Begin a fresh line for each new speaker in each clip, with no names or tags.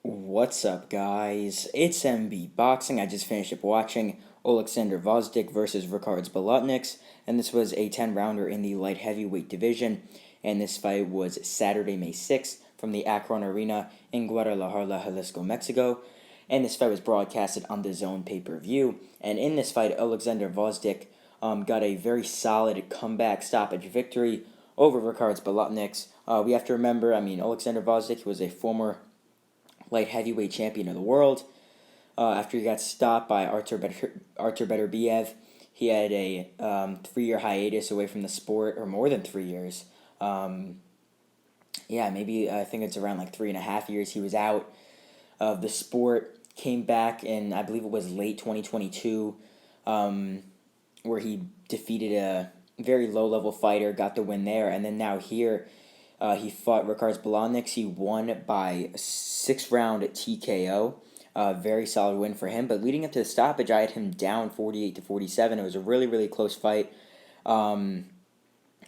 What's up, guys? It's MB Boxing. I just finished up watching Oleksandr Gvozdyk versus Ricards Bolotniks, and this was a 10-rounder in the light heavyweight division. And this fight was Saturday, May 6th, from the Akron Arena in Guadalajara, Jalisco, Mexico. And this fight was broadcasted on the Zone pay-per-view. And in this fight, Oleksandr Gvozdyk got a very solid comeback stoppage victory over Ricards Bolotniks. We have to remember, Oleksandr Gvozdyk was a former light heavyweight champion of the world. After he got stopped by Artur Beterbiev, he had a 3-year hiatus away from the sport, or more than 3 years. Maybe I think it's around like 3.5 years he was out of the sport. Came back in, I believe it was late 2022, where he defeated a very low-level fighter, got the win there, and then now here he fought Ricards Bolotniks. He won by 6-round TKO. Very solid win for him. But leading up to the stoppage, I had him down 48-47. It was a really, really close fight while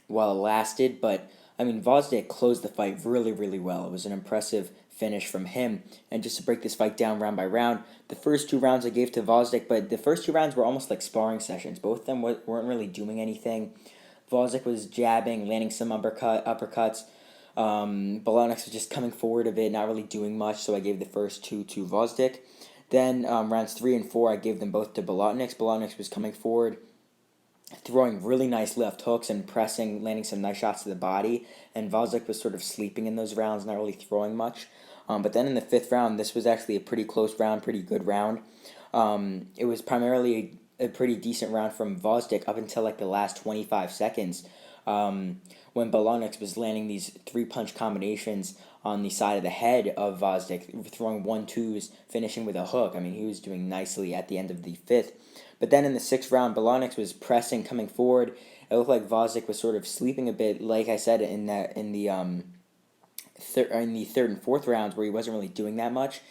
it lasted. But, Gvozdyk closed the fight really, really well. It was an impressive finish from him. And just to break this fight down round by round, the first 2 rounds I gave to Gvozdyk, but the first 2 rounds were almost like sparring sessions. Both of them weren't really doing anything. Gvozdyk was jabbing, landing some uppercuts. Bolotniks was just coming forward a bit, not really doing much, so I gave the first 2 to Gvozdyk. Then rounds 3 and 4, I gave them both to Bolotniks. Bolotniks was coming forward, throwing really nice left hooks and pressing, landing some nice shots to the body, and Gvozdyk was sort of sleeping in those rounds, not really throwing much. But then in the 5th round, this was actually a pretty close round, pretty good round. It was primarily a pretty decent round from Gvozdyk up until like the last 25 seconds. When Bolotniks was landing these 3-punch combinations on the side of the head of Gvozdyk, throwing 1-2s, finishing with a hook. He was doing nicely at the end of the 5th. But then in the 6th round, Bolotniks was pressing, coming forward. It looked like Gvozdyk was sort of sleeping a bit, like I said, in the 3rd and 4th rounds where he wasn't really doing that much.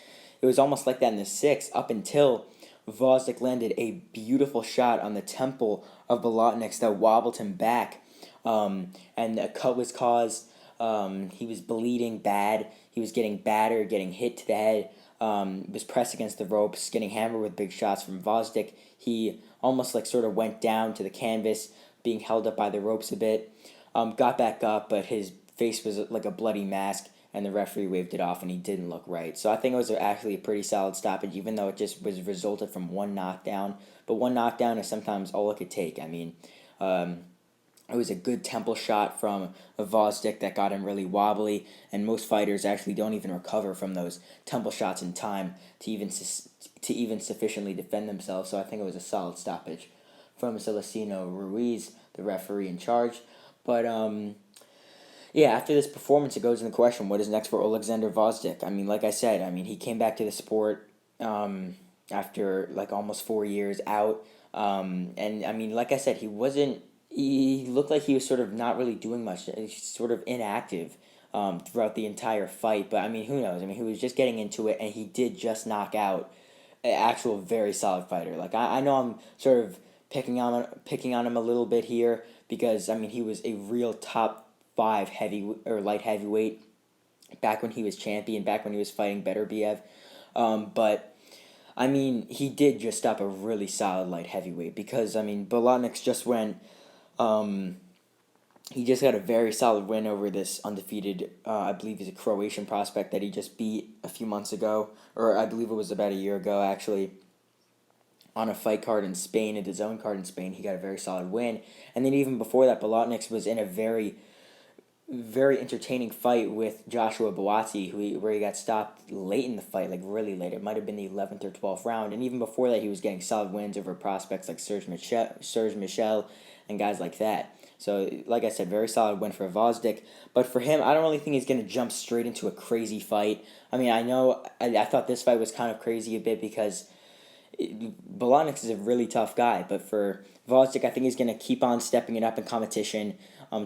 It was almost like that in the 6th, up until Gvozdyk landed a beautiful shot on the temple of Bolotniks that wobbled him back. And a cut was caused. He was bleeding bad. He was getting battered, getting hit to the head. Was pressed against the ropes, getting hammered with big shots from Gvozdyk. He almost like sort of went down to the canvas, being held up by the ropes a bit. Got back up, but his face was like a bloody mask, and the referee waved it off, and he didn't look right. So I think it was actually a pretty solid stoppage, even though it just was resulted from one knockdown. But one knockdown is sometimes all it could take. It was a good temple shot from Gvozdyk that got him really wobbly, and most fighters actually don't even recover from those temple shots in time to even sufficiently defend themselves. So I think it was a solid stoppage from Celestino Ruiz, the referee in charge. But after this performance, it goes into question: what is next for Oleksandr Gvozdyk? Like I said, he came back to the sport after like almost 4 years out, like I said, he looked like he was sort of not really doing much. He's sort of inactive throughout the entire fight. But, who knows? He was just getting into it, and he did just knock out an actual very solid fighter. Like, I know I'm sort of picking on him a little bit here because, he was a real top 5 light heavyweight back when he was champion, back when he was fighting Beterbiev. He did just stop a really solid light heavyweight because, Bolotniks just went... he just got a very solid win over this undefeated, I believe he's a Croatian prospect that he just beat a few months ago, or I believe it was about a year ago, actually, on a fight card in Spain, a DAZN card in Spain. He got a very solid win. And then even before that, Bolotniks was in a very, very entertaining fight with Joshua Buatsi, where he got stopped late in the fight, like really late. It might have been the 11th or 12th round. And even before that, he was getting solid wins over prospects like Serge Michel and guys like that. So, like I said, very solid win for Gvozdyk. But for him, I don't really think he's going to jump straight into a crazy fight. I thought this fight was kind of crazy a bit because Bolotniks is a really tough guy. But for Gvozdyk, I think he's going to keep on stepping it up in competition,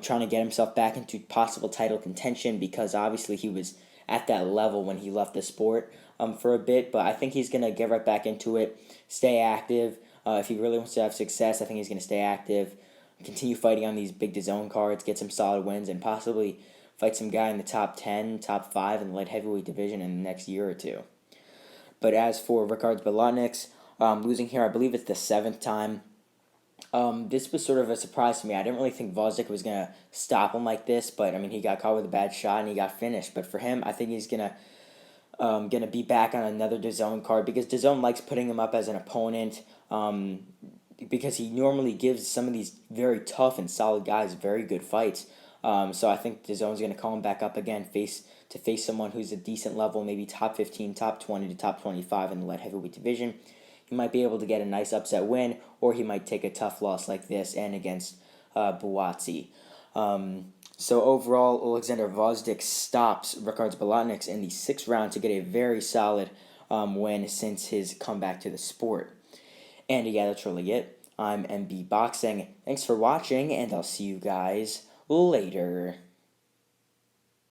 trying to get himself back into possible title contention because obviously he was at that level when he left the sport for a bit. But I think he's going to get right back into it, stay active. If he really wants to have success, I think he's going to stay active, continue fighting on these big DAZN cards, get some solid wins, and possibly fight some guy in the top 10, top 5 in the light heavyweight division in the next year or two. But as for Ricards Bolotniks, losing here, I believe it's the 7th time. This was sort of a surprise to me. I didn't really think Gvozdyk was going to stop him like this, but I mean, he got caught with a bad shot and he got finished. But for him, I think he's gonna be back on another DAZN card because DAZN likes putting him up as an opponent. Because he normally gives some of these very tough and solid guys very good fights. So I think DAZN's going to call him back up again, face someone who's a decent level, maybe top 15, top 20 to top 25 in the light heavyweight division. He might be able to get a nice upset win, or he might take a tough loss like this and against Buatsi. So overall, Oleksandr Gvozdyk stops Ricards Bolotniks in the 6th round to get a very solid win since his comeback to the sport. And yeah, that's really it. I'm MB Boxing. Thanks for watching, and I'll see you guys later.